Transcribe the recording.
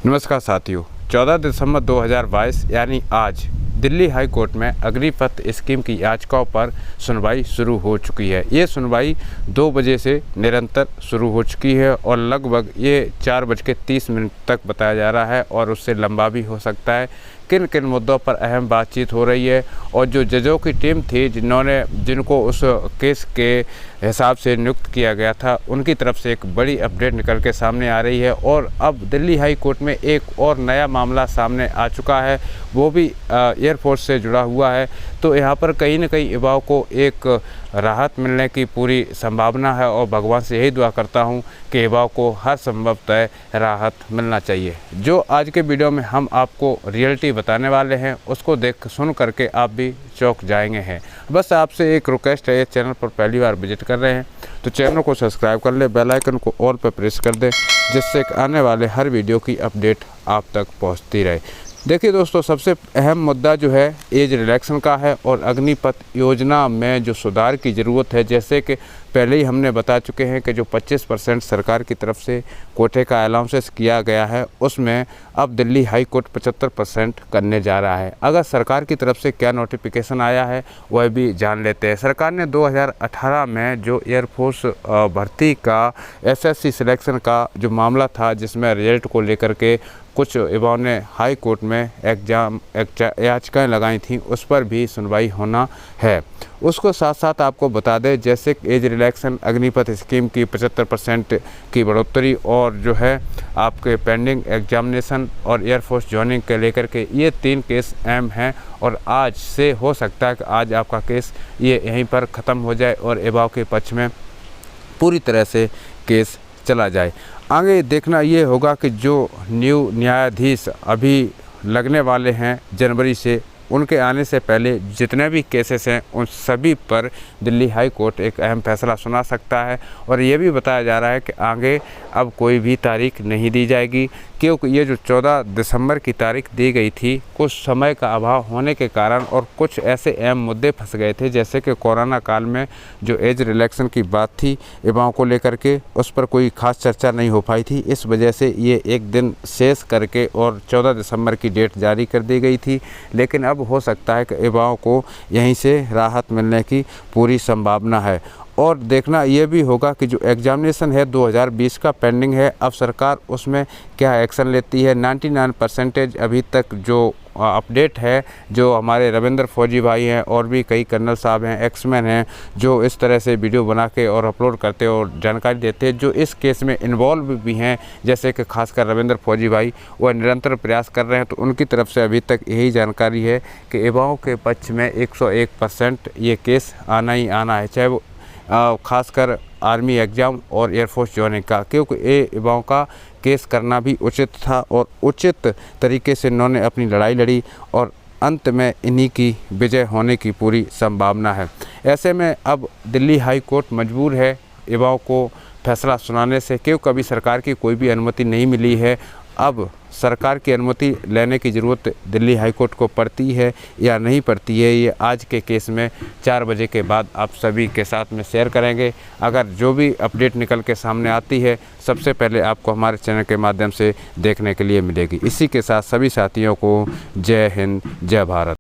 नमस्कार साथियों, 14 दिसंबर 2022 यानी आज दिल्ली हाई कोर्ट में अग्निपथ स्कीम की याचिकाओं पर सुनवाई शुरू हो चुकी है। ये सुनवाई 2 बजे से निरंतर शुरू हो चुकी है और लगभग ये 4:30 तक बताया जा रहा है और उससे लंबा भी हो सकता है। किन किन मुद्दों पर अहम बातचीत हो रही है और जो जजों की टीम थी जिनको उस केस के हिसाब से नियुक्त किया गया था, उनकी तरफ से एक बड़ी अपडेट निकल के सामने आ रही है। और अब दिल्ली हाई कोर्ट में एक और नया मामला सामने आ चुका है, वो भी एयरफोर्स से जुड़ा हुआ है। तो यहाँ पर कहीं न कहीं युवाओं को एक राहत मिलने की पूरी संभावना है और भगवान से यही दुआ करता हूँ कि युवाओं को हर संभवतः राहत मिलना चाहिए। जो आज के वीडियो में हम आपको रियलिटी बताने वाले हैं, उसको देख सुन करके आप भी चौंक जाएंगे हैं। बस आपसे एक रिक्वेस्ट है, चैनल पर पहली बार विजिट कर रहे हैं तो चैनल को सब्सक्राइब कर ले, बेल आइकन को ऑल पर प्रेस कर दें, जिससे आने वाले हर वीडियो की अपडेट आप तक पहुंचती रहे। देखिए दोस्तों, सबसे अहम मुद्दा जो है एज रिलैक्सन का है और अग्निपथ योजना में जो सुधार की ज़रूरत है। जैसे कि पहले ही हमने बता चुके हैं कि जो 25% सरकार की तरफ से कोटे का अलाउंसेस किया गया है, उसमें अब दिल्ली हाई कोर्ट 75% करने जा रहा है। अगर सरकार की तरफ से क्या नोटिफिकेशन आया है वह भी जान लेते हैं। सरकार ने 2018 में जो एयरफोर्स भर्ती का SSC सिलेक्शन का जो मामला था, जिसमें रिजल्ट को लेकर के कुछ युवाओं ने हाई कोर्ट में याचिकाएँ लगाई थी, उस पर भी सुनवाई होना है। उसको साथ साथ आपको बता दें, जैसे एज रिलैक्सन, अग्निपथ स्कीम की 75% की बढ़ोतरी और जो है आपके पेंडिंग एग्जामिनेशन और एयरफोर्स ज्वाइनिंग के लेकर के, ये 3 केस अहम हैं। और आज से हो सकता है कि आज आपका केस ये यहीं पर ख़त्म हो जाए और युवाओं के पक्ष में पूरी तरह से केस चला जाए। आगे देखना ये होगा कि जो न्यू न्यायाधीश अभी लगने वाले हैं जनवरी से, उनके आने से पहले जितने भी केसेस हैं उन सभी पर दिल्ली हाई कोर्ट एक अहम फैसला सुना सकता है। और ये भी बताया जा रहा है कि आगे अब कोई भी तारीख नहीं दी जाएगी, क्योंकि ये जो 14 दिसंबर की तारीख दी गई थी, कुछ समय का अभाव होने के कारण और कुछ ऐसे अहम मुद्दे फंस गए थे, जैसे कि कोरोना काल में जो एज रिलैक्सन की बात थी युवाओं को लेकर के, उस पर कोई खास चर्चा नहीं हो पाई थी। इस वजह से ये एक दिन शेष करके और 14 दिसंबर की डेट जारी कर दी गई थी। लेकिन अब हो सकता है कि युवाओं को यहीं से राहत मिलने की पूरी संभावना है। और देखना ये भी होगा कि जो एग्जामिनेशन है 2020 का पेंडिंग है, अब सरकार उसमें क्या एक्शन लेती है। 99% अभी तक जो अपडेट है, जो हमारे रविंद्र फौजी भाई हैं और भी कई कर्नल साहब हैं, एक्समैन हैं, जो इस तरह से वीडियो बना के और अपलोड करते और जानकारी देते हैं, जो इस केस में इन्वॉल्व भी हैं, जैसे कि खासकर रविंद्र फौजी भाई, वह निरंतर प्रयास कर रहे हैं। तो उनकी तरफ से अभी तक यही जानकारी है कि युवाओं के पक्ष में 101% ये केस आना ही आना है, चाहे वो खासकर आर्मी एग्ज़ाम और एयरफोर्स ज्वाइनिंग का, क्योंकि ये युवाओं का केस करना भी उचित था और उचित तरीके से इन्होंने अपनी लड़ाई लड़ी और अंत में इन्हीं की विजय होने की पूरी संभावना है। ऐसे में अब दिल्ली हाई कोर्ट मजबूर है युवाओं को फैसला सुनाने से, क्योंकि अभी सरकार की कोई भी अनुमति नहीं मिली है। अब सरकार की अनुमति लेने की ज़रूरत दिल्ली हाई कोर्ट को पड़ती है या नहीं पड़ती है, ये आज के केस में 4 बजे के बाद आप सभी के साथ में शेयर करेंगे। अगर जो भी अपडेट निकल के सामने आती है, सबसे पहले आपको हमारे चैनल के माध्यम से देखने के लिए मिलेगी। इसी के साथ सभी साथियों को जय हिंद, जय भारत।